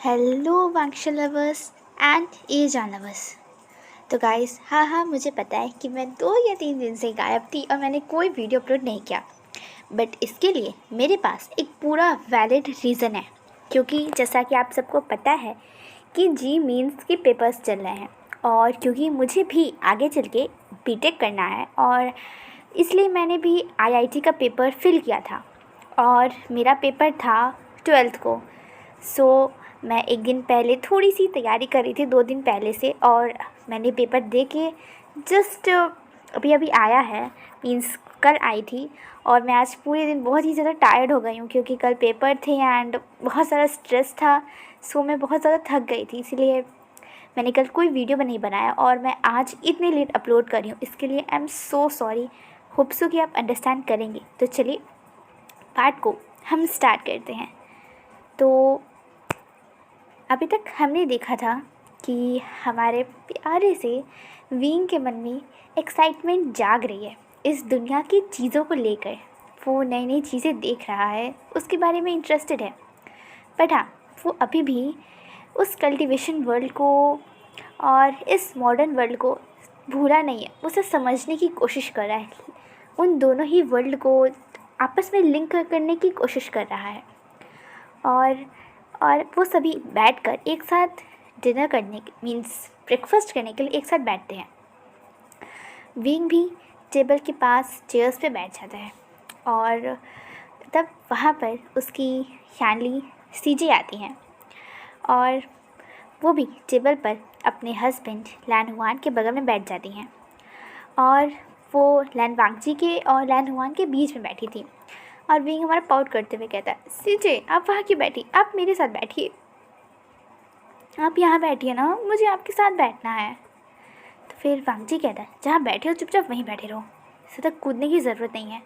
Hello वांगशा lovers and एजान lovers. तो गाइस, हाँ मुझे पता है कि मैं 2 या 3 दिन से गायब थी और मैंने कोई वीडियो अपलोड नहीं किया। बट इसके लिए मेरे पास एक पूरा वैलिड रीज़न है, क्योंकि जैसा कि आप सबको पता है कि जी मीन्स के पेपर्स चल रहे हैं और क्योंकि मुझे भी आगे चल के बीटेक करना है और इसलिए मैंने भी आईआईटी का पेपर फिल किया था और मेरा पेपर था 12th को। सो मैं एक दिन पहले थोड़ी सी तैयारी कर रही थी, 2 दिन पहले से, और मैंने पेपर दे के जस्ट अभी अभी आया है, मीन्स कल आई थी। और मैं आज पूरे दिन बहुत ही ज़्यादा टायर्ड हो गई हूँ क्योंकि कल पेपर थे एंड बहुत सारा स्ट्रेस था। सो मैं बहुत ज़्यादा थक गई थी, इसलिए मैंने कल कोई वीडियो भी नहीं बनाया और मैं आज इतनी लेट अपलोड कर रही हूँ। इसके लिए I am so sorry. Hope so कि आप अंडरस्टैंड करेंगे। तो चलिए पार्ट को हम स्टार्ट करते हैं। तो अभी तक हमने देखा था कि हमारे प्यारे से विंग के मन में एक्साइटमेंट जाग रही है इस दुनिया की चीज़ों को लेकर। वो नई नई चीज़ें देख रहा है, उसके बारे में इंटरेस्टेड है। बट हाँ, वो अभी भी उस कल्टीवेशन वर्ल्ड को और इस मॉडर्न वर्ल्ड को भूला नहीं है, उसे समझने की कोशिश कर रहा है। उन दोनों ही वर्ल्ड को आपस में लिंक करने की कोशिश कर रहा है और वो सभी बैठकर एक साथ डिनर करने मीन्स ब्रेकफास्ट करने के लिए एक साथ बैठते हैं। विंग भी टेबल के पास चेयर्स पे बैठ जाता है और तब वहाँ पर उसकी यानली सीजे आती हैं और वो भी टेबल पर अपने हस्बैंड लैन हुआन के बगल में बैठ जाती हैं और वो लैन वांगजी के और लैन हुआन के बीच में बैठी थी। और विंग हमारा पाउट करते हुए कहता है, सीजे आप वहाँ क्यों बैठी, आप मेरे साथ बैठिए, आप यहाँ बैठिए ना, मुझे आपके साथ बैठना है। तो फिर वांगजी कहता है, जहाँ बैठे हो चुपचाप वहीं बैठे रहो, इसे तक कूदने की ज़रूरत नहीं है।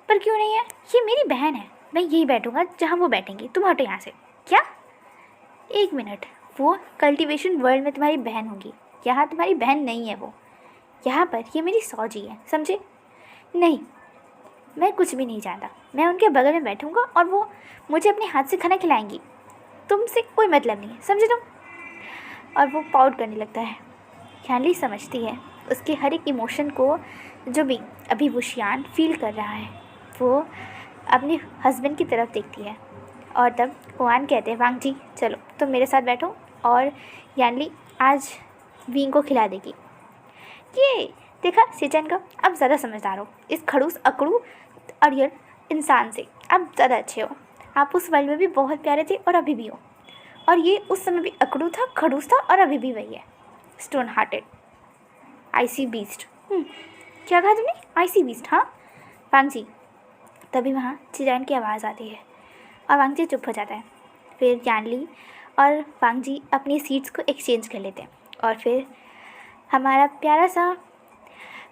पर क्यों नहीं है, ये मेरी बहन है, मैं यहीं बैठूँगा जहाँ वो बैठेंगी, तुम हटो यहाँ से। क्या? 1 मिनट, वो कल्टीवेशन वर्ल्ड में तुम्हारी बहन होगी, यहाँ तुम्हारी बहन नहीं है वो, यहाँ पर ये मेरी सौजी है, समझे? नहीं, मैं कुछ भी नहीं जानता, मैं उनके बगल में बैठूंगा और वो मुझे अपने हाथ से खाना खिलाएंगी, तुमसे कोई मतलब नहीं है, समझे तुम? और वो पाउट करने लगता है। यानली समझती है उसके हर एक इमोशन को जो भी अभी वो शियान फील कर रहा है। वो अपने हस्बैंड की तरफ देखती है और तब हुआन कहते हैं, वांग जी चलो तुम मेरे साथ बैठो और यानली आज विंग को खिला देगी। ये देखा सीजन का, अब ज़्यादा समझदार हो, इस खड़ूस अकड़ू अड़ियल इंसान से आप ज़्यादा अच्छे हो। आप उस वर्ल्ड में भी बहुत प्यारे थे और अभी भी हो, और ये उस समय भी अकड़ू था, खड़ूस था और अभी भी वही है, स्टोन हार्टेड आईसी बीस्ट। क्या कहा तुमने? IC beast? हाँ वांग जी। तभी वहाँ चिजान की आवाज़ आती है और वांग जी चुप हो जाता है। फिर यानली और वांग जी अपनी सीट्स को एक्सचेंज कर लेते हैं और फिर हमारा प्यारा सा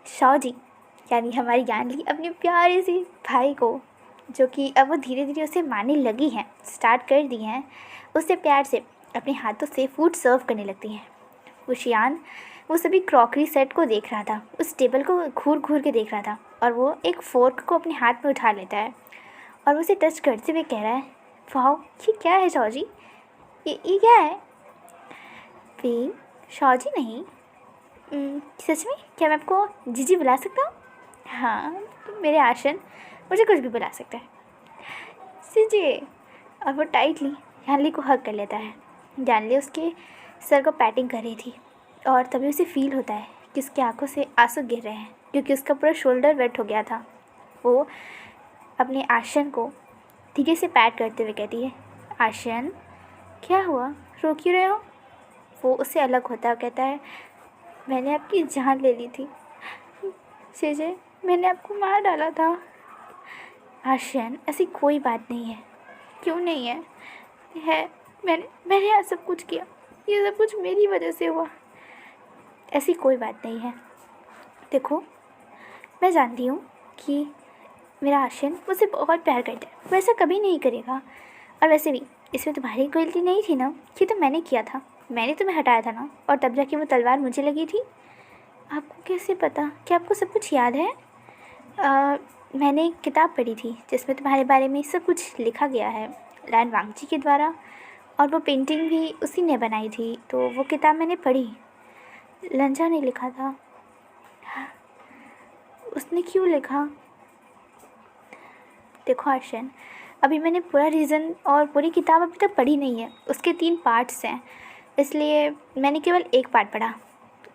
शाओ जी यानी हमारी यानली अपने प्यारे से भाई को, जो कि अब वो धीरे धीरे उसे मारने लगी हैं, स्टार्ट कर दी हैं, उससे प्यार से अपने हाथों से फूड सर्व करने लगती हैं। वो शियान वो सभी क्रॉकरी सेट को देख रहा था, उस टेबल को घूर घूर के देख रहा था और वो एक फोर्क को अपने हाथ में उठा लेता है और उसे टच करते हुए कह रहा है, वाओ ये क्या है शाओ जी, ये क्या है? फिर शाओ जी नहीं, सच में क्या मैं आपको जीजी बुला सकता हूँ? हाँ मेरे आशन, मुझे कुछ भी बुला सकता है सीजे। और वो टाइटली यानली को हग कर लेता है। यानली उसके सर को पैटिंग कर रही थी और तभी उसे फील होता है कि उसकी आंखों से आंसू गिर रहे हैं क्योंकि उसका पूरा शोल्डर वेट हो गया था। वो अपने आशन को धीरे से पैट करते हुए कहती है, आशन क्या हुआ, रो क्यों रहे हो? वो उससे अलग होता है, कहता है, मैंने आपकी जान ले ली थी सीजे, मैंने आपको मार डाला था। आशियान ऐसी कोई बात नहीं है। क्यों नहीं है? मैंने यह सब कुछ किया, ये सब कुछ मेरी वजह से हुआ। ऐसी कोई बात नहीं है। देखो मैं जानती हूँ कि मेरा आशियान मुझसे बहुत प्यार करता है, वो ऐसा कभी नहीं करेगा। और वैसे भी इसमें तुम्हारी गलती नहीं थी ना, ये तो मैंने किया था, मैंने तुम्हें हटाया था ना, और तब जाके वो तलवार मुझे लगी थी। आपको कैसे पता? क्या आपको सब कुछ याद है? मैंने एक किताब पढ़ी थी जिसमें तुम्हारे बारे में सब कुछ लिखा गया है लैन वांगजी के द्वारा, और वो पेंटिंग भी उसी ने बनाई थी, तो वो किताब मैंने पढ़ी। लंजा ने लिखा था। उसने क्यों लिखा? देखो आर्शन, अभी मैंने पूरा रीज़न और पूरी किताब अभी तक पढ़ी नहीं है। उसके 3 पार्ट्स हैं, इसलिए मैंने केवल एक पार्ट पढ़ा,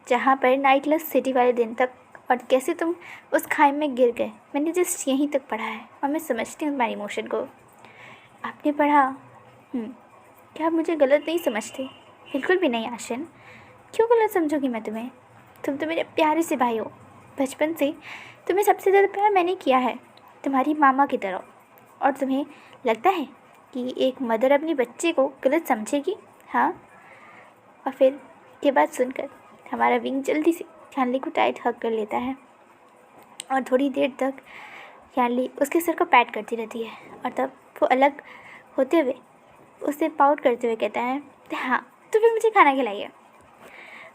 जहाँ पर नाइटलेस सिटी वाले दिन तक और कैसे तुम उस खाई में गिर गए। मैंने जस्ट यहीं तक पढ़ा है और मैं समझती हूँ तुम्हारी इमोशन को। आपने पढ़ा? क्या आप मुझे गलत नहीं समझते? बिल्कुल भी नहीं आर्शन। क्यों गलत समझूंगी मैं तुम्हें? तुम तो मेरे प्यारे से भाई हो। बचपन से तुम्हें सबसे ज़्यादा प्यार मैंने किया है, तुम्हारी मामा की तरह। और तुम्हें लगता है कि एक मदर अपने बच्चे को गलत समझेगी? हाँ। और फिर ये बात सुनकर हमारा विंग जल्दी से यानली को टाइट हग कर लेता है और थोड़ी देर तक यानली उसके सर को पैट करती रहती है। और तब वो अलग होते हुए उसे पाउट करते हुए कहता है, हाँ तो फिर मुझे खाना खिलाइए।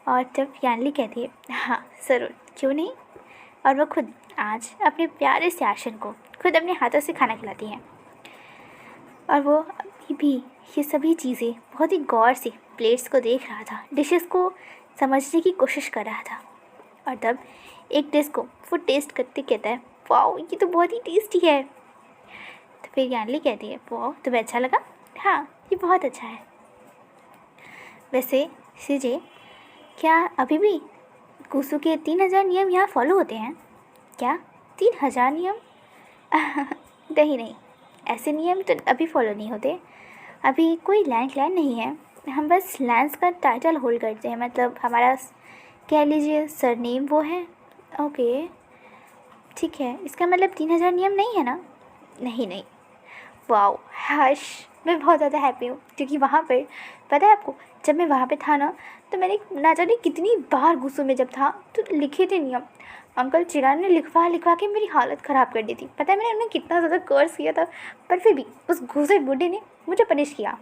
और तब यानली कहती है, हाँ ज़रूर, क्यों नहीं। और वो खुद आज अपने प्यारे से आर्शन को खुद अपने हाथों से खाना खिलाती हैं। और वो अभी भी ये सभी चीज़ें बहुत ही गौर से प्लेट्स को देख रहा था, डिशेस को समझने की कोशिश कर रहा था। और तब एक डिश को वो टेस्ट करते कहता है, वाओ ये तो बहुत ही टेस्टी है। तो फिर यानली कहती है, वाओ तुम्हें अच्छा लगा? हाँ ये बहुत अच्छा है। वैसे सीजे, क्या अभी भी गुसू के 3000 नियम यहाँ फॉलो होते हैं क्या? 3000 नियम? नहीं, ऐसे नियम तो अभी फॉलो नहीं होते। अभी कोई लैंड क्लैन नहीं है, हम बस लैंड्स का टाइटल होल्ड करते हैं, मतलब हमारा कह लीजिए सरनेम वो है। ओके ठीक है, इसका मतलब 3000 नियम नहीं है ना? नहीं। वाओ हश, मैं बहुत ज़्यादा हैप्पी हूँ, क्योंकि वहाँ पर पता है आपको, जब मैं वहाँ पे था ना, तो मैंने ना जाने कितनी बार गुस्सों में जब था तो लिखे थे नियम। अंकल चिराग ने लिखवा के मेरी हालत ख़राब कर दी थी। पता है मैंने उन्हें कितना ज़्यादा कर्स किया था, पर फिर भी उस घूसे बूढ़े ने मुझे पनिश किया।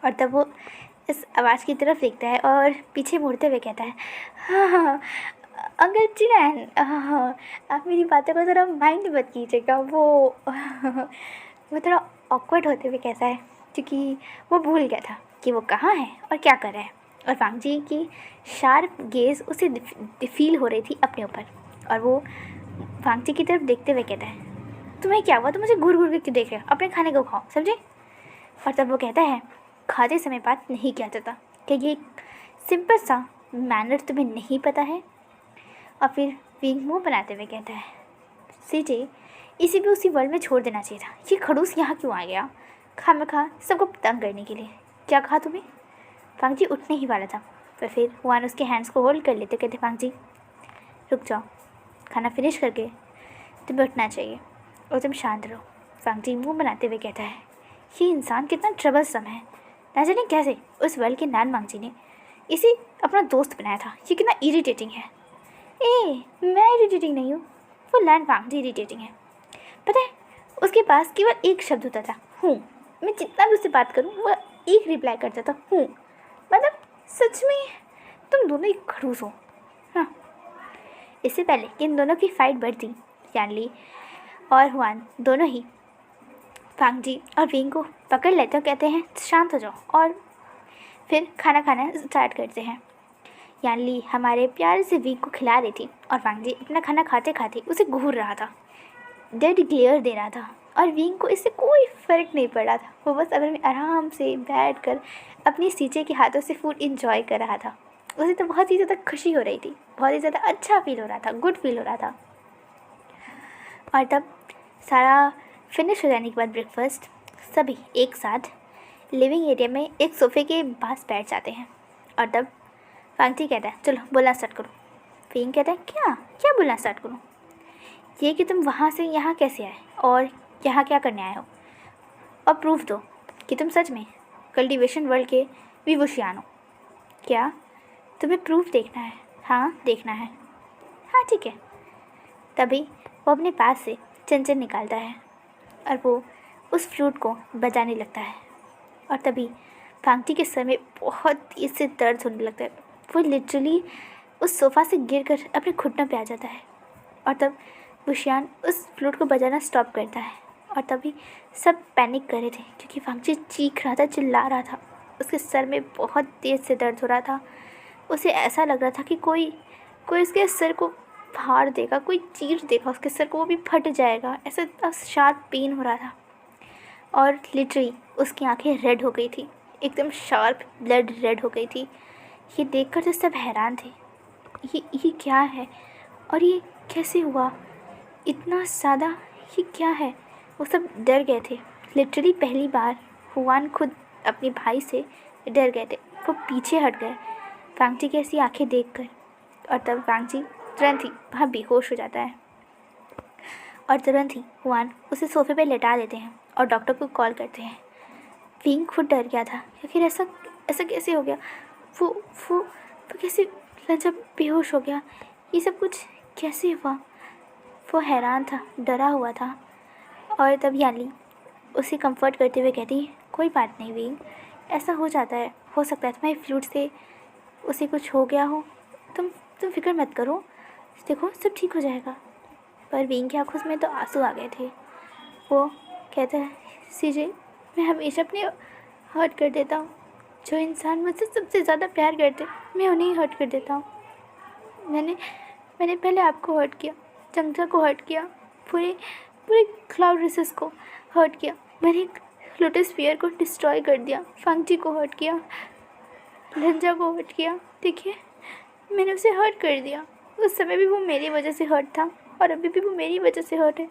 और तब वो इस आवाज़ की तरफ देखता है और पीछे मुड़ते हुए कहता है, हाँ अंकल चिराग, आप मेरी बातों को ज़रा माइंड मत कीजिएगा। वो थोड़ा ऑकवर्ड होते हुए कहता है, क्योंकि वो भूल गया था कि वो कहाँ है और क्या कर रहा है। और वांग जी की शार्प गेज़ उसे फील हो रही थी अपने ऊपर। और वो वांग जी की तरफ देखते हुए कहता है, तुम्हें क्या हुआ? तुम मुझे घूर घूर के क्यों देख रहे हो? अपने खाने को खाओ, समझे? और तब वो कहता है, खाते समय बात नहीं किया जाता, क्या ये सिंपल सा मैनर तुम्हें नहीं पता है? और फिर विंग मुँह बनाते हुए कहता है, सीजे इसी भी उसी वर्ल्ड में छोड़ देना चाहिए था। ये खड़ूस यहाँ क्यों आ गया? खामखा सबको तंग करने के लिए। क्या कहा तुम्हें? वांग जी उठने ही वाला था, पर फिर हुआन उसके हैंड्स को होल्ड कर लेते कहते, वांग जी रुक जाओ, खाना फिनिश करके तुम्हें उठना चाहिए और तुम शांत रहो। वांग जी मुँह बनाते हुए कहता है, ये इंसान कितना ट्रबलसम है, ना जाने कैसे उस वर्ल्ड के नान वांग जी ने इसे अपना दोस्त बनाया था। ये कितना इरिटेटिंग है। मैं इरिटेटिंग नहीं हूँ, वो लैंड वांग जी इरिटेटिंग है। पता है उसके पास केवल एक शब्द होता था, हूँ। मैं जितना भी उससे बात करूँ वो एक रिप्लाई करता था, हूँ। मतलब सच में तुम दोनों एक खड़ूस हो। हाँ, इससे पहले कि इन दोनों की फाइट बढ़ती, यानली और हुआन दोनों ही वांग जी और विंग को पकड़ लेते और कहते हैं, शांत हो जाओ, और फिर खाना खाना स्टार्ट करते हैं। यानली हमारे प्यारे से विंग को खिला रही थी और वांग जी अपना खाना खाते खाते उसे घूर रहा था, डेड ग्लेयर दे रहा था। और विंग को इससे कोई फ़र्क नहीं पड़ रहा था। वो बस अगर में आराम से बैठ कर अपनी सीचे के हाथों से फूड इंजॉय कर रहा था। उसे तो बहुत ही ज़्यादा खुशी हो रही थी, बहुत ही ज़्यादा अच्छा फील हो रहा था, गुड फील हो रहा था। और तब सारा फिनिश हो जाने के बाद ब्रेकफास्ट सभी एक साथ लिविंग एरिया में एक सोफ़े के पास बैठ जाते हैं। और तब वांग जी कहता है, चलो बोलना स्टार्ट करो। विंग कहता है, क्या क्या बोलना स्टार्ट करूँ? ये कि तुम वहाँ से यहाँ कैसे आए और यहाँ क्या करने आए हो, और प्रूफ दो कि तुम सच में कल्टीवेशन वर्ल्ड के विवुशियान हो। क्या तुम्हें प्रूफ देखना है? हाँ देखना है। हाँ ठीक है। तभी वो अपने पास से चंचन निकालता है और वो उस फ्लूट को बजाने लगता है। और तभी वांग जी के सर में बहुत तेज से दर्द होने लगता है। वो लिटरली उस सोफ़ा से गिरकर अपने घुटनों पे आ जाता है। और तब वुशियान उस फ्लूट को बजाना स्टॉप करता है और तभी सब पैनिक कर रहे थे क्योंकि वांगजी चीख रहा था, चिल्ला रहा था। उसके सर में बहुत तेज़ से दर्द हो रहा था। उसे ऐसा लग रहा था कि कोई कोई उसके सिर को फाड़ देगा, कोई चीर देगा उसके सर को, वो भी फट जाएगा। ऐसा इतना शार्प पेन हो रहा था और लिटरली उसकी आंखें रेड हो गई थी, एकदम शार्प ब्लड रेड हो गई थी। ये देखकर तो सब हैरान थे, ये क्या है और ये कैसे हुआ, इतना ज़्यादा ये क्या है। वो सब डर गए थे। लिटरली पहली बार हुआन खुद अपने भाई से डर गए थे। वो पीछे हट गए वांगजी की ऐसी आंखें देखकर। और तब वांगजी तुरंत ही वहाँ बेहोश हो जाता है और तुरंत ही हुआन उसे सोफे पे लेटा देते हैं और डॉक्टर को कॉल करते हैं। विंग खुद डर गया था कि ऐसा ऐसा कैसे हो गया, वो वो वो कैसे लंचा बेहोश हो गया, ये सब कुछ कैसे हुआ। वो हैरान था, डरा हुआ था। और तब याली उसे कंफर्ट करते हुए कहती, कोई बात नहीं विंग, ऐसा हो जाता है, हो सकता है तुम्हारे फ्लूड से उसे कुछ हो गया हो, तुम फिक्र मत करो, देखो सब ठीक हो जाएगा। पर विंग की आंखों में तो आंसू आ गए थे। वो कहता है, सीजे मैं हमेशा अपने हर्ट कर देता हूँ, जो इंसान मुझसे सबसे ज़्यादा प्यार करते मैं उन्हें ही हर्ट कर देता हूँ। मैंने पहले आपको हर्ट किया, चंद्रा को हर्ट किया, पूरे पूरे क्लाउड रेसेस को हर्ट किया, मैंने लोटस स्फीयर को डिस्ट्रॉय कर दिया, वांगजी को हर्ट किया, लंजा को हर्ट किया। देखिए मैंने उसे हर्ट कर दिया। उस समय भी वो मेरी वजह से हर्ट था और अभी भी वो मेरी वजह से हर्ट है।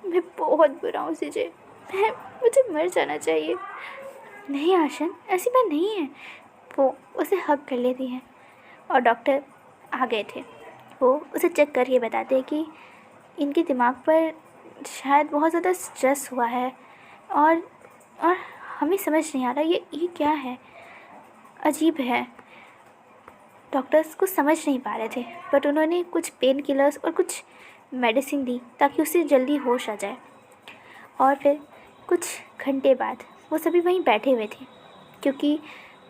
मैं बहुत बुरा हूँ सीजे, मुझे मर जाना चाहिए। नहीं आशन, ऐसी बात नहीं है। वो उसे हग कर लेती है और डॉक्टर आ गए थे। वो उसे चेक करके बताते हैं कि इनके दिमाग पर शायद बहुत ज़्यादा स्ट्रेस हुआ है और हमें समझ नहीं आ रहा ये क्या है, अजीब है। डॉक्टर्स कुछ समझ नहीं पा रहे थे बट उन्होंने कुछ पेन किलर्स और कुछ मेडिसिन दी ताकि उसे जल्दी होश आ जाए। और फिर कुछ घंटे बाद वो सभी वहीं बैठे हुए थे क्योंकि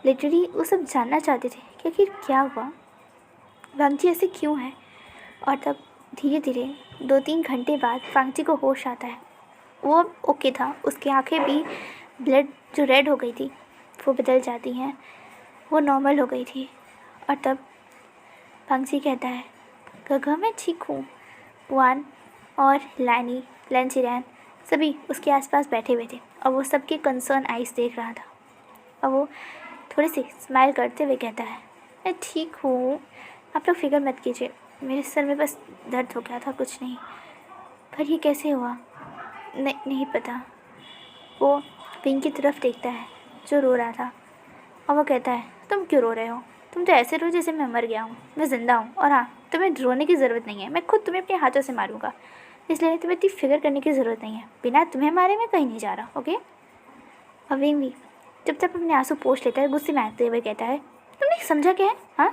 लिटरली वो सब जानना चाहते थे कि आखिर क्या हुआ, वांगजी ऐसे क्यों है। और तब धीरे धीरे 2-3 घंटे बाद वांगजी को होश आता है। वो अब ओके था, उसकी आंखें भी ब्लड जो रेड हो गई थी वो बदल जाती हैं, वो नॉर्मल हो गई थी। और तब वांगजी कहता है, गगा मैं ठीक हूँ। वान और लैनी, लैंचिरैन सभी उसके आसपास बैठे हुए थे और वो सबके कंसर्न आइज देख रहा था और वो थोड़ी सी स्माइल करते हुए कहता है, मैं ठीक हूँ, आप लोग फिक्र मत कीजिए, मेरे सर में बस दर्द हो गया था, कुछ नहीं। पर ये कैसे हुआ, नहीं पता। वो विंग की तरफ देखता है जो रो रहा था और वो कहता है, तुम क्यों रो रहे हो, तुम तो ऐसे रो जैसे मैं मर गया हूँ, मैं ज़िंदा हूँ। और हाँ, तुम्हें रोने की ज़रूरत नहीं है, मैं खुद तुम्हें अपने हाथों से मारूंगा, इसलिए तुम्हें इतनी फिक्र करने की ज़रूरत नहीं है, बिना तुम्हें मारे मैं कहीं नहीं जा रहा, ओके। और विंग भी चुपचाप अपने आंसू पोंछ लेता है, गुस्से में आते हुए कहता है, तुमने समझा क्या है, हाँ,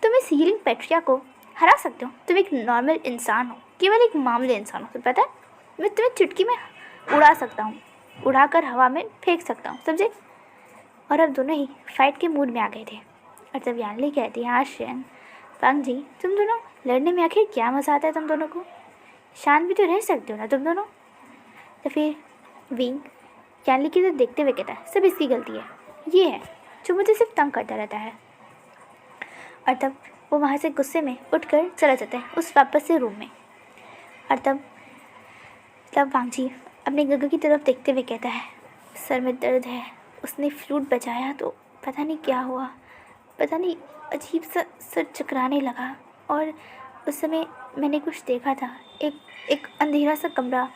तुम इस हीलिंग पेट्रिया को हरा सकते हो, तुम एक नॉर्मल इंसान हो, केवल एक मामूली इंसान हो, तुम्हें पता है, मैं तुम्हें चुटकी में उड़ा सकता हूँ, उड़ाकर हवा में फेंक सकता हूँ, समझे। और अब दोनों ही फाइट के मूड में आ गए थे। और तब यानली कहती है, हाँ शेन, वांगजी तुम दोनों लड़ने में आखिर क्या मज़ा आता है, तुम दोनों को शांत भी तो रह सकते हो ना तुम दोनों। तो फिर विंग यानली की तरफ देखते हुए कहता है, सब इसकी गलती है, ये है जो मुझे सिर्फ तंग करता रहता है। और तब वो वहाँ से गुस्से में उठकर चला जाता है उस वापस से रूम में। और तब वांगजी अपने गगा की तरफ देखते हुए कहता है, सर में दर्द है, उसने फ्लूट बजाया तो पता नहीं क्या हुआ, पता नहीं अजीब सा सर चकराने लगा। और उस समय मैंने कुछ देखा था, एक अंधेरा सा कमरा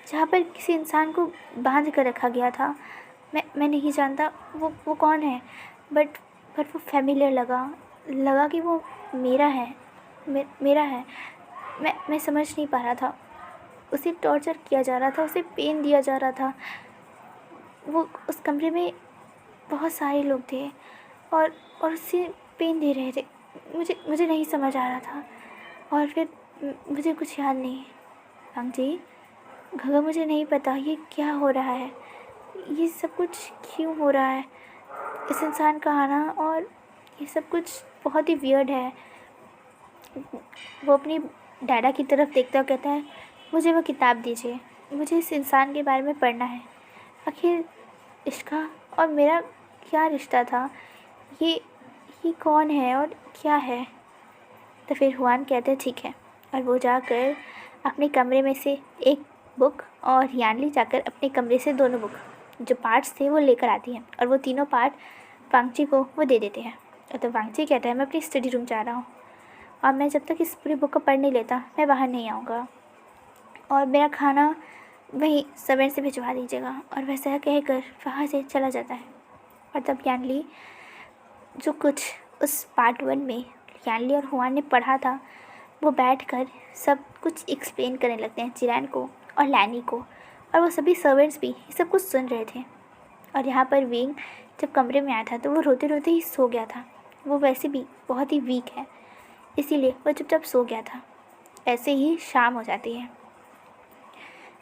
जहाँ पर किसी इंसान को बांध कर रखा गया था। मैं नहीं जानता वो कौन है, बट वो फैमिलियर लगा कि वो मेरा है, मेरा है। मैं समझ नहीं पा रहा था, उसे टॉर्चर किया जा रहा था, उसे पेन दिया जा रहा था। वो उस कमरे में बहुत सारे लोग थे और उसे पेन दे रहे थे। मुझे नहीं समझ आ रहा था और फिर मुझे कुछ याद नहीं। वांगजी, गगा मुझे नहीं पता ये क्या हो रहा है, ये सब कुछ क्यों हो रहा है, इस इंसान का आना और ये सब कुछ बहुत ही वियर्ड है। वो अपनी डैडा की तरफ देखता हुआ कहता है, मुझे वो किताब दीजिए, मुझे इस इंसान के बारे में पढ़ना है। आखिर इसका और मेरा क्या रिश्ता था, ये कौन है और क्या है। तो फिर हुआन कहते हैं ठीक है, और वो जाकर अपने कमरे में से एक बुक और यानली जाकर अपने कमरे से दोनों बुक जो पार्ट्स थे वो लेकर आती हैं, और वो तीनों पार्ट वांगची को वो दे देते हैं। तो वांगची कहता है मैं अपनी स्टडी रूम जा रहा हूँ, और मैं जब तक इस पूरी बुक को पढ़ नहीं लेता मैं बाहर नहीं आऊँगा, और मेरा खाना वहीं सवेर से भिजवा दीजिएगा। और वैसा कहकर वहाँ से चला जाता है। और तब यानली जो कुछ उस पार्ट 1 में यानली और हुआन ने पढ़ा था वो बैठकर सब कुछ एक्सप्लेन करने लगते हैं जिरैन को और लैनी को, और वो सभी सर्वेंट्स भी ये सब कुछ सुन रहे थे। और यहाँ पर विंग जब कमरे में आया था तो वो रोते रोते ही सो गया था। वो वैसे भी बहुत ही वीक है, इसीलिए वो चुपचाप सो गया था। ऐसे ही शाम हो जाती है।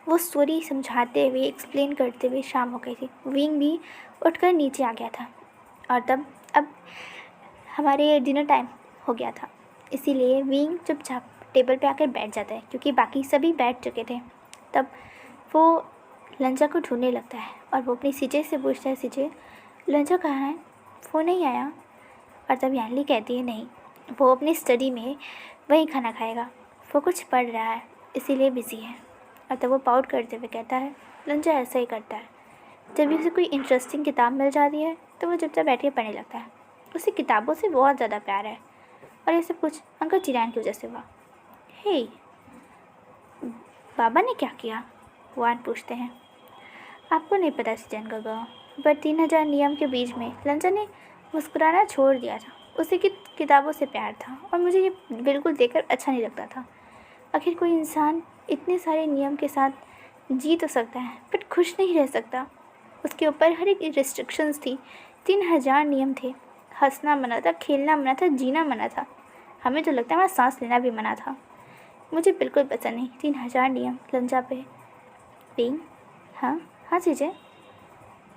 वो स्टोरी समझाते हुए एक्सप्लेन करते हुए शाम हो गई थी। विंग भी उठकर नीचे आ गया था, और तब अब हमारे डिनर टाइम हो गया था, इसीलिए विंग चुपचाप टेबल पे आकर बैठ जाता है क्योंकि बाकी सभी बैठ चुके थे। तब वो लंजा को ढूंढने लगता है, और वो अपनी सीजे से पूछता है सीजे लंजा कहाँ है, वो नहीं आया। और तब यानली कहती है नहीं, वो अपनी स्टडी में वहीं खाना खाएगा, वो कुछ पढ़ रहा है इसीलिए बिज़ी है। और तब वो पाउट करते हुए कहता है लंजा ऐसा ही करता है, जब भी उसे कोई इंटरेस्टिंग किताब मिल जाती है तो वो चुपचाप बैठ के पढ़ने लगता है। उसे किताबों से बहुत ज़्यादा प्यार है, और ये सब कुछ अंकल जिरैन की वजह से हुआ। हे, बाबा ने क्या किया, वान पूछते हैं। आपको नहीं पता सीजन का गाँव, बट 3000 नियम के बीच में लंजा ने मुस्कुराना छोड़ दिया था। उसे किताबों से प्यार था, और मुझे ये बिल्कुल देखकर अच्छा नहीं लगता था। आखिर कोई इंसान इतने सारे नियम के साथ जी तो सकता है बट खुश नहीं रह सकता। उसके ऊपर हर एक रिस्ट्रिक्शंस थी। 3000 नियम थे। हंसना मना था, खेलना मना था, जीना मना था। हमें तो लगता है हमारा सांस लेना भी मना था। मुझे बिल्कुल पसंद नहीं 3000 नियम लंजा पे। पिंग, हाँ हाँ चीज़ें,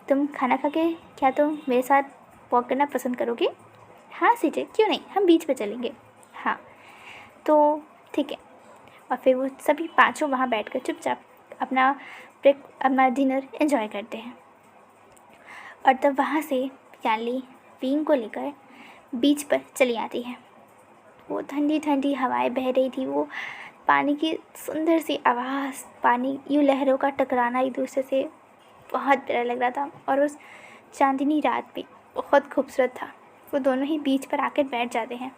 तुम खाना खा के क्या तुम मेरे साथ वॉक करना पसंद करोगे? हाँ सीजे, क्यों नहीं, हम बीच पे चलेंगे। हाँ तो ठीक है। और फिर वो सभी पांचों वहाँ बैठकर चुपचाप अपना डिनर एंजॉय करते हैं। और तब वहाँ से यानली विंग को लेकर बीच पर चली आती है। वो ठंडी ठंडी हवाएं बह रही थी, वो पानी की सुंदर सी आवाज़, पानी यूँ लहरों का टकराना एक दूसरे से बहुत प्यारा लग रहा था, और उस चांदनी रात भी बहुत खूबसूरत था। वो दोनों ही बीच पर आकर बैठ जाते हैं।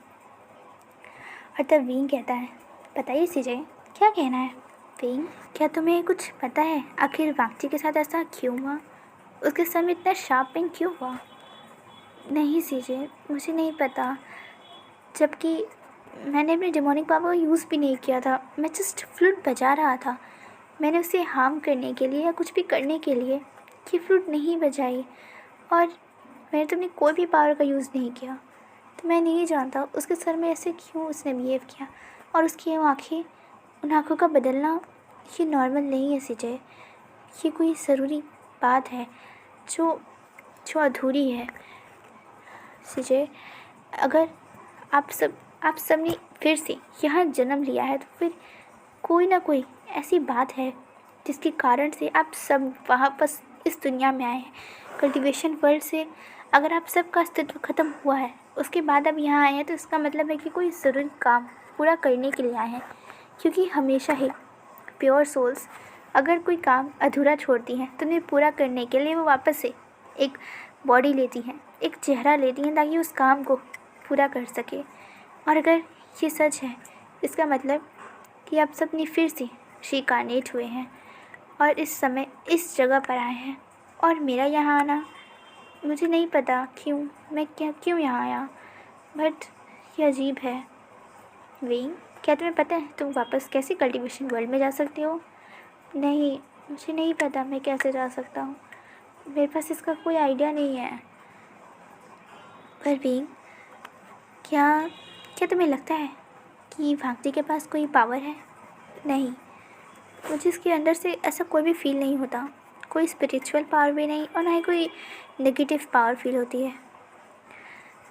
और तब विंग कहता है बताइए सीजे, क्या कहना है? विंग, क्या तुम्हें कुछ पता है आखिर वांगची के साथ ऐसा क्यों हुआ? उसके सर में इतना शार्प पेन क्यों हुआ? नहीं सीजे, मुझे नहीं पता, जबकि मैंने अपने डेमोनिक पावर को यूज़ भी नहीं किया था। मैं जस्ट फ्लूट बजा रहा था। मैंने उसे हार्म करने के लिए या कुछ भी करने के लिए ये फ्लूट नहीं बजाई, और मैंने तो अपनी कोई भी पावर का यूज़ नहीं किया। तो मैं नहीं जानता उसके सर में ऐसे क्यों उसने बिहेव किया, और उसकी आँखें, उन आँखों का बदलना ये नॉर्मल नहीं है सीजे। ये कोई ज़रूरी बात है जो जो अधूरी है सीजे। अगर आप सब ने फिर से यहाँ जन्म लिया है तो फिर कोई ना कोई ऐसी बात है जिसके कारण से आप सब वापस इस दुनिया में आए हैं। कल्टीवेशन वर्ल्ड से अगर आप सबका अस्तित्व ख़त्म हुआ है उसके बाद अब यहाँ आए हैं तो इसका मतलब है कि कोई ज़रूरी काम पूरा करने के लिए आए हैं। क्योंकि हमेशा ही प्योर सोल्स अगर कोई काम अधूरा छोड़ती हैं तो उन्हें पूरा करने के लिए वो वापस से एक बॉडी लेती हैं, एक चेहरा लेती हैं ताकि उस काम को पूरा कर सके। और अगर ये सच है इसका मतलब कि आप सब ने फिर से रीइंकार्नेट हुए हैं और इस समय इस जगह पर आए हैं। और मेरा यहाँ आना, मुझे नहीं पता मैं क्यों यहाँ आया, बट ये अजीब है। विंग, क्या तुम्हें पता है तुम वापस कैसे कल्टीवेशन वर्ल्ड में जा सकते हो? नहीं, मुझे नहीं पता मैं कैसे जा सकता हूँ, मेरे पास इसका कोई आइडिया नहीं है। पर विंग, क्या तुम्हें लगता है कि वांगची के पास कोई पावर है? नहीं, मुझे इसके अंदर से ऐसा कोई भी फील नहीं होता, कोई स्पिरिचुअल पावर भी नहीं, और ना ही कोई नेगेटिव पावर फील होती है।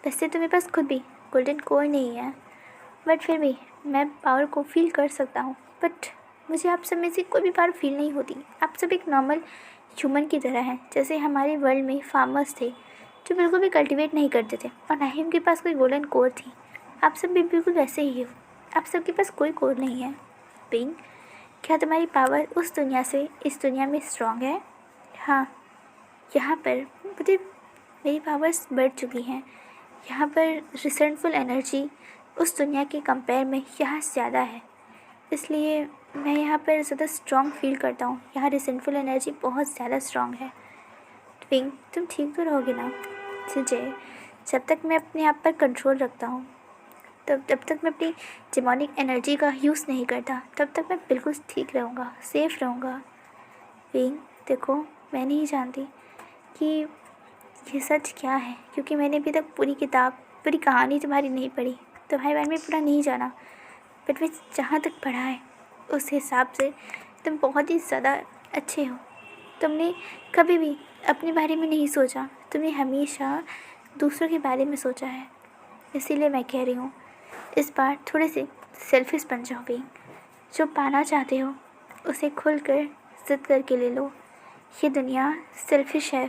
वैसे तो मेरे पास खुद भी गोल्डन कोई नहीं है, बट फिर भी मैं पावर को फील कर सकता हूँ। बट मुझे आप सब में से कोई भी पावर फील नहीं होती। आप सब एक नॉर्मल ह्यूमन की तरह हैं। जैसे हमारे वर्ल्ड में फार्मर्स थे जो बिल्कुल भी कल्टीवेट नहीं करते थे और ना ही उनके पास कोई गोल्डन कोर थी। आप सब भी बिल्कुल वैसे ही हो। आप सबके पास कोई कोर नहीं है। पिंक, क्या तुम्हारी पावर उस दुनिया से इस दुनिया में स्ट्रांग है? हाँ, यहाँ पर मुझे मेरी पावर्स बढ़ चुकी हैं। यहाँ पर रिसेंटफुल एनर्जी उस दुनिया के कंपेयर में यहाँ ज़्यादा है, इसलिए मैं यहाँ पर ज़्यादा स्ट्रॉन्ग फील करता हूँ। यहाँ रिसेंटफुल एनर्जी बहुत ज़्यादा स्ट्रॉन्ग है। ट्विंक, तुम ठीक तो रहोगे ना? जय, जब तक मैं अपने आप पर कंट्रोल रखता हूँ, जब तक मैं अपनी डेमोनिक एनर्जी का यूज़ नहीं करता, तब तक मैं बिल्कुल ठीक रहूँगा, सेफ़ रहूँगा। ट्विंक, देखो, मैं नहीं जानती कि ये सच क्या है, क्योंकि मैंने अभी तक पूरी किताब, पूरी कहानी तुम्हारी नहीं पढ़ी, तुम्हारे बारे में पूरा नहीं जाना। बट मैं जहाँ तक पढ़ा है उस हिसाब से तुम बहुत ही ज़्यादा अच्छे हो। तुमने कभी भी अपने बारे में नहीं सोचा, तुमने हमेशा दूसरों के बारे में सोचा है। इसीलिए मैं कह रही हूँ, इस बार थोड़े से सेल्फिश बन जाओ भी। जो पाना चाहते हो उसे खुल कर ज़िद करके ले लो। ये दुनिया सेल्फिश है,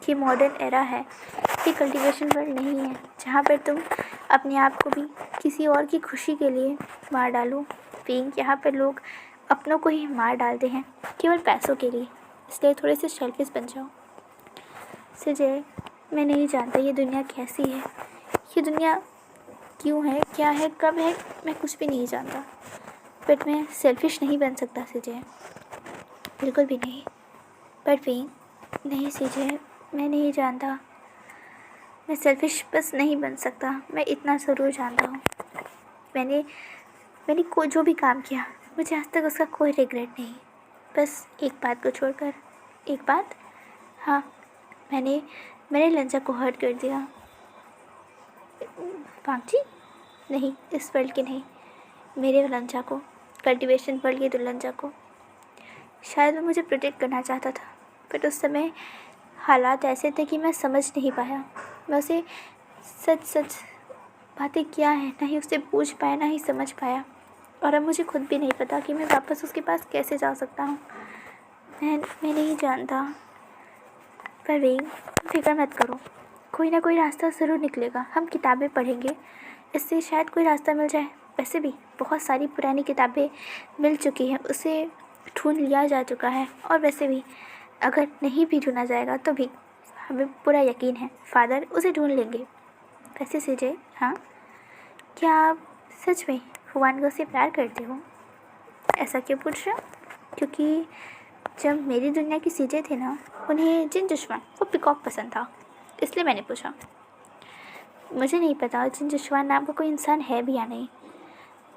ये मॉडर्न एरा है, ये कल्टीवेशन वर्ल्ड नहीं है जहाँ पर तुम अपने आप को भी किसी और की खुशी के लिए मार डालो। पिंक, यहाँ पर लोग अपनों को ही मार डालते हैं केवल पैसों के लिए, इसलिए थोड़े से सेल्फिश बन जाओ। सुजय, मैं नहीं जानता ये दुनिया कैसी है, ये दुनिया क्यों है, क्या है, कब है, मैं कुछ भी नहीं जानता। बट मैं सेल्फिश नहीं बन सकता सुजय, बिल्कुल भी नहीं। बट पिंक, नहीं सुजय, मैं नहीं जानता, मैं सेल्फिश बस नहीं बन सकता। मैं इतना ज़रूर जानता हूँ, मैंने जो भी काम किया, मुझे आज तक उसका कोई रिग्रेट नहीं। बस एक बात को छोड़कर। एक बात? हाँ, मैंने लंचा को हर्ट कर दिया। पांची? नहीं, इस वर्ल्ड के नहीं, मेरे लंचा को, कल्टीवेशन वर्ल्ड के लंचा को। शायद वो मुझे प्रोटेक्ट करना चाहता था, बट उस समय हालात ऐसे थे कि मैं समझ नहीं पाया। मैं उसे सच बातें क्या है ना ही उससे पूछ पाया, ना ही समझ पाया। और अब मुझे खुद भी नहीं पता कि मैं वापस उसके पास कैसे जा सकता हूँ। मैं नहीं जानता। पर वे, फिक्र मत करो, कोई ना कोई रास्ता ज़रूर निकलेगा। हम किताबें पढ़ेंगे, इससे शायद कोई रास्ता मिल जाए। वैसे भी बहुत सारी पुरानी किताबें मिल चुकी हैं, उसे ढूंढ लिया जा चुका है। और वैसे भी अगर नहीं भी ढूंढा जाएगा तो भी हमें पूरा यकीन है फादर उसे ढूंढ लेंगे। वैसे सीजे, हाँ, क्या आप सच में हुआन गो से प्यार करते हो? ऐसा क्यों पूछ रहे हो? क्योंकि जब मेरी दुनिया की सीजे थे ना, उन्हें जिन जुश्वान वो पिकॉक पसंद था, इसलिए मैंने पूछा। मुझे नहीं पता जिन जुश्वान नाम का कोई इंसान है भी या नहीं,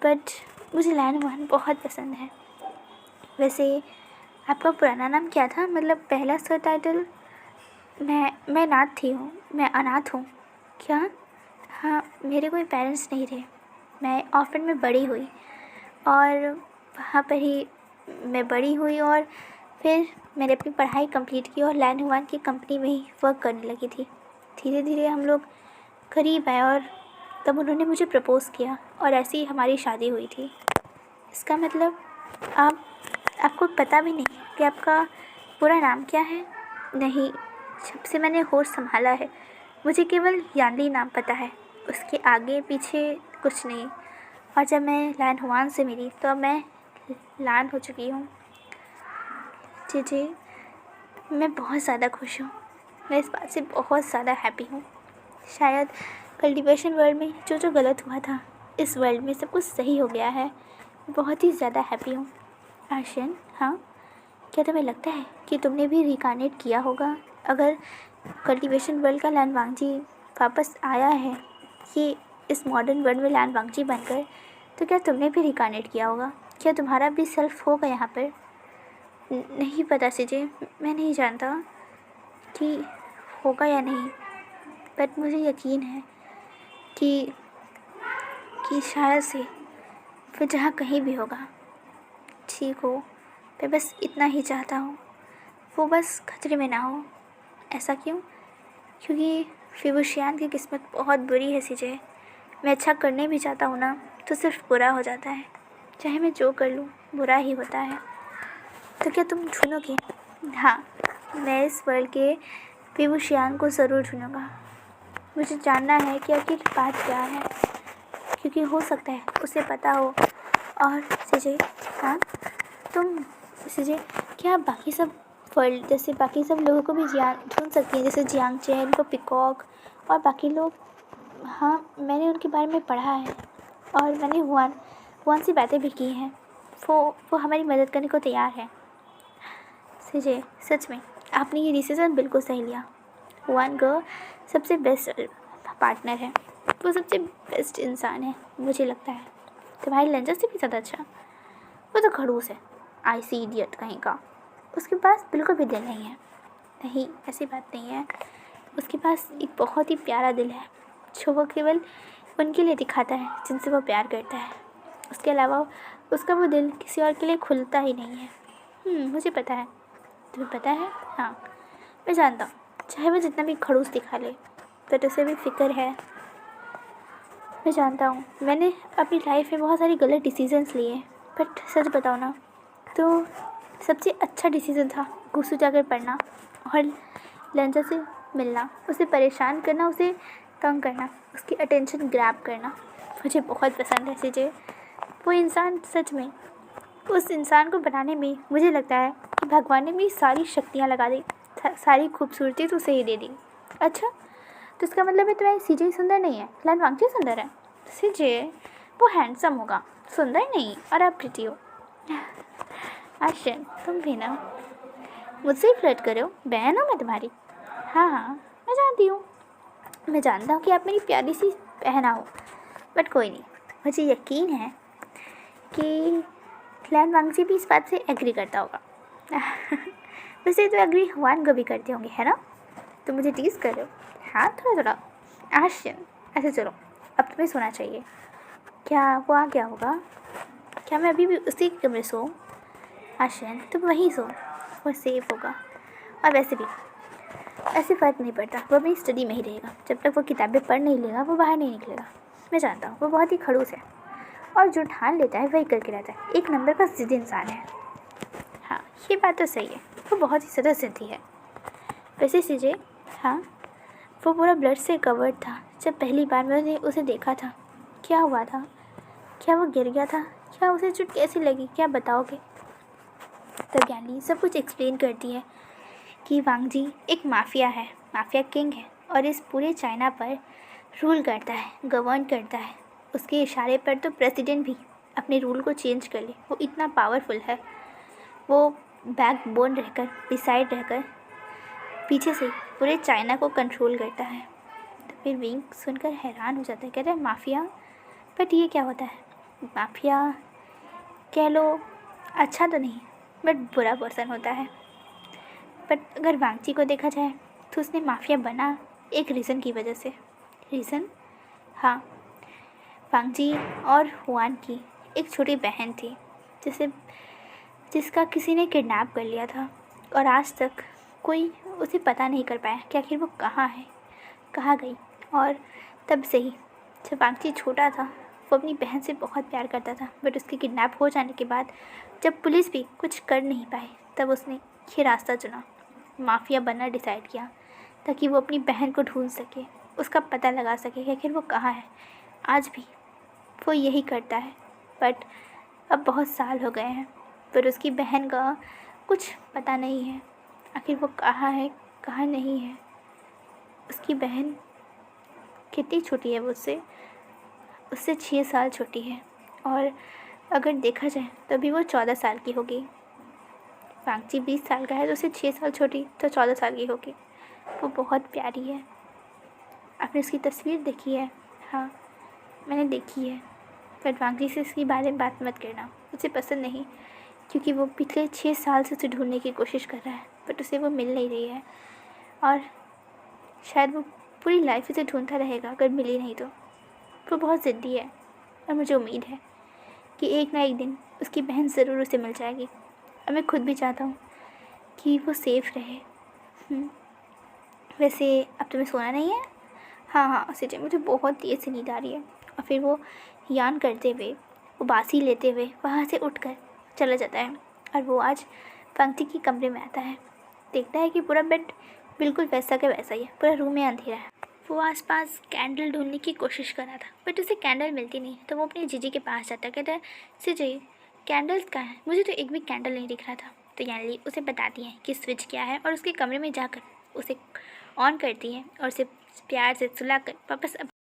बट मुझे लैन हुआन बहुत पसंद है। वैसे आपका पुराना नाम क्या था, मतलब पहला सर टाइटल? मैं मैं अनाथ हूँ। क्या? हाँ, मेरे कोई पेरेंट्स नहीं थे, मैं ऑर्फन में बड़ी हुई और वहाँ पर ही मैं बड़ी हुई और फिर मैंने अपनी पढ़ाई कंप्लीट की और लैन हुआन की कंपनी में ही वर्क करने लगी थी। धीरे धीरे हम लोग करीब आए और तब उन्होंने मुझे प्रपोज़ किया और ऐसे ही हमारी शादी हुई थी। इसका मतलब आपको पता भी नहीं कि आपका पूरा नाम क्या है? नहीं, जब से मैंने होश संभाला है मुझे केवल यानली नाम पता है, उसके आगे पीछे कुछ नहीं। और जब मैं लैन हुआन से मिली तो अब मैं लान हो चुकी हूँ। जी, मैं बहुत ज़्यादा खुश हूँ, मैं इस बात से बहुत ज़्यादा हैप्पी हूँ। शायद कल्टीवेशन वर्ल्ड में जो गलत हुआ था, इस वर्ल्ड में सब कुछ सही हो गया है। बहुत ही ज़्यादा हैप्पी हूँ। आर्शन, हाँ, क्या तुम्हें लगता है कि तुमने भी रिकार्नेट किया होगा? अगर कल्टीवेशन वर्ल्ड का लैन वांगजी वापस आया है ये इस मॉडर्न वर्ल्ड में लैन वांगजी बनकर, तो क्या तुमने भी रिकार्नेट किया होगा? क्या तुम्हारा भी सेल्फ होगा यहाँ पर? नहीं पता सीजे, मैं नहीं जानता कि होगा या नहीं, बट मुझे यकीन है कि शायद से फिर जहाँ कहीं भी होगा ठीक हो। मैं बस इतना ही चाहता हूँ, वो बस खतरे में ना हो। ऐसा क्यों? क्योंकि फिबुशियान की किस्मत बहुत बुरी है सीजे। मैं अच्छा करने भी चाहता हूँ ना तो सिर्फ बुरा हो जाता है, चाहे मैं जो कर लूँ। बुरा ही होता है। तो क्या तुम ढूंढोगे? हाँ, मैं इस वर्ल्ड के बेबुशियान को ज़रूर ढूंढूंगा। मुझे जानना है कि आखिर बात क्या है, क्योंकि हो सकता है उसे पता हो। और सीजे, हाँ तुम सीजे, क्या बाकी सब वर्ल्ड जैसे बाकी सब लोगों को भी ढूंढ सकती हैं, जैसे जियांग चेन को, पिकॉक और बाकी लोग? हाँ, मैंने उनके बारे में पढ़ा है और मैंने हुआन हुआन से बातें भी की हैं। वो हमारी मदद करने को तैयार है। सीजे, सच में आपने ये डिसीज़न बिल्कुल सही लिया। हुआन गर्ल सबसे बेस्ट पार्टनर है, वो सबसे बेस्ट इंसान है मुझे लगता है, तुम्हारी लेंजर से भी ज़्यादा अच्छा। वो तो खड़ूस है, आईसी इडियट कहीं का। उसके पास बिल्कुल भी दिल नहीं है। नहीं, ऐसी बात नहीं है। उसके पास एक बहुत ही प्यारा दिल है जो वो केवल उनके लिए दिखाता है जिनसे वो प्यार करता है। उसके अलावा उसका वो दिल किसी और के लिए खुलता ही नहीं है। मुझे पता है। तुम्हें पता है? हाँ, मैं जानता हूँ। चाहे वो जितना भी खड़ूस दिखा ले, बट उसे भी फिक्र है। मैं जानता हूँ, मैंने अपनी लाइफ में बहुत सारी गलत डिसीजंस लिए, बट सच बताओ ना, तो सबसे अच्छा डिसीज़न था गुस्सू जाकर पढ़ना और लेंजर से मिलना, उसे परेशान करना, उसे तंग करना, उसकी अटेंशन ग्रैब करना। मुझे बहुत पसंद है सीजे। वो इंसान, सच में उस इंसान को बनाने में मुझे लगता है कि भगवान ने मेरी सारी शक्तियाँ लगा दी, सारी खूबसूरती तो उसे ही दे दी। अच्छा, तो इसका मतलब है तुम्हारी सीजे सुंदर नहीं है, लान वांगची सुंदर है? सीजे वो हैंडसम होगा, सुंदर नहीं, और आप प्रिटी हो। आशन, तुम भी ना मुझसे ही फ्लर्ट करो, बहन हो मैं तुम्हारी। हाँ हाँ, मैं जानती हूँ, मैं जानता हूँ कि आप मेरी प्यारी सी बहना हो, बट कोई नहीं, मुझे यकीन है कि लैन वांगजी भी इस बात से एग्री करता होगा। वैसे तो एग्री हुआन को भी करते होंगे, है ना? तो मुझे टीज कर रहे हो? हाँ, थोड़ा थोड़ा। आशन, ऐसे चलो, अब तुम्हें सोना चाहिए। क्या वो आ गया होगा? क्या मैं अभी भी उसी कमरे में सोऊं? आशन, तुम वहीं सो, वो सेफ होगा। और वैसे भी ऐसे फ़र्क नहीं पड़ता, वो अपनी स्टडी में ही रहेगा। जब तक वो किताबें पढ़ नहीं लेगा, वो बाहर नहीं निकलेगा। मैं जानता हूँ, वो बहुत ही खड़ूस है और जो ठान लेता है वही करके रहता है। एक नंबर का ज़िद्दी इंसान है। हाँ, ये बात तो सही है, वो बहुत ही ज़्यादा ज़िद्दी है। वैसे सीजे, हाँ, वो पूरा ब्लड से कवर्ड था जब पहली बार मैंने उसे देखा था। क्या हुआ था? क्या वो गिर गया था? क्या उसे चोट कैसी लगी? क्या बताओगे? तब ज्ञानी सब कुछ एक्सप्लेन करती है कि वांगजी एक माफिया है, माफिया किंग है और इस पूरे चाइना पर रूल करता है, गवर्न करता है। उसके इशारे पर तो प्रेसिडेंट भी अपने रूल को चेंज कर ले, वो इतना पावरफुल है। वो बैकबोन रहकर, बिसाइड रहकर, पीछे से पूरे चाइना को कंट्रोल करता है। तो फिर विंग सुनकर हैरान हो जाता है, कहता है माफिया? बट ये क्या होता है? माफिया कह लो अच्छा तो नहीं, बट बुरा पर्सन होता है। बट अगर वांगची को देखा जाए तो उसने माफिया बना एक रीज़न की वजह से। रीज़न? हाँ, वांगजी और हुआन की एक छोटी बहन थी जिसका किसी ने किडनैप कर लिया था और आज तक कोई उसे पता नहीं कर पाया कि आखिर वो कहाँ है, कहाँ गई। और तब से ही जब वांगची छोटा था, वो अपनी बहन से बहुत प्यार करता था, बट उसके किडनैप हो जाने के बाद जब पुलिस भी कुछ कर नहीं पाई, तब उसने ये रास्ता चुना, माफिया बनना डिसाइड किया, ताकि वो अपनी बहन को ढूंढ सके, उसका पता लगा सके कि आखिर वो कहाँ है। आज भी वो यही करता है, बट अब बहुत साल हो गए हैं, पर उसकी बहन का कुछ पता नहीं है, आखिर वो कहाँ है, कहाँ नहीं है। उसकी बहन कितनी छोटी है, वो उससे 6 साल छोटी है, और अगर देखा जाए तो अभी वो 14 साल की होगी। वांगची 20 साल का है, तो उसे 6 साल छोटी तो 14 साल की होगी। वो बहुत प्यारी है। आपने उसकी तस्वीर देखी है? हाँ, मैंने देखी है, बट वांगची से इसके बारे में बात मत करना, उसे पसंद नहीं, क्योंकि वो पिछले 6 साल से उसे ढूंढने की कोशिश कर रहा है, बट उसे वो मिल नहीं रही है, और शायद वो पूरी लाइफ उसे ढूंढता रहेगा अगर मिली नहीं तो। वो बहुत ज़िद्दी है और मुझे उम्मीद है कि एक ना एक दिन उसकी बहन ज़रूर उसे मिल जाएगी, और मैं खुद भी चाहता हूँ कि वो सेफ़ रहे। वैसे अब तुम्हें सोना नहीं है? हाँ हाँ सीजे, मुझे बहुत तेज़ से नींद आ रही है। और फिर वो यान करते हुए, उबासी लेते हुए वहाँ से उठकर चला जाता है और वो आज पंक्ति के कमरे में आता है। देखता है कि पूरा बेड बिल्कुल वैसा का वैसा ही है, पूरा रूम में अंधेरा है। वो आसपास कैंडल ढूंढने की कोशिश कर रहा था बट उसे कैंडल मिलती नहीं, तो वो अपनी जीजी के पास जाता है। कहता है, जीजी कैंडल्स कहाँ है, मुझे तो एक भी कैंडल नहीं दिख रहा था। तो यानली उसे बताती है कि स्विच क्या है और उसके कमरे में जाकर उसे ऑन करती है और उसे प्यार से सुलाकर वापस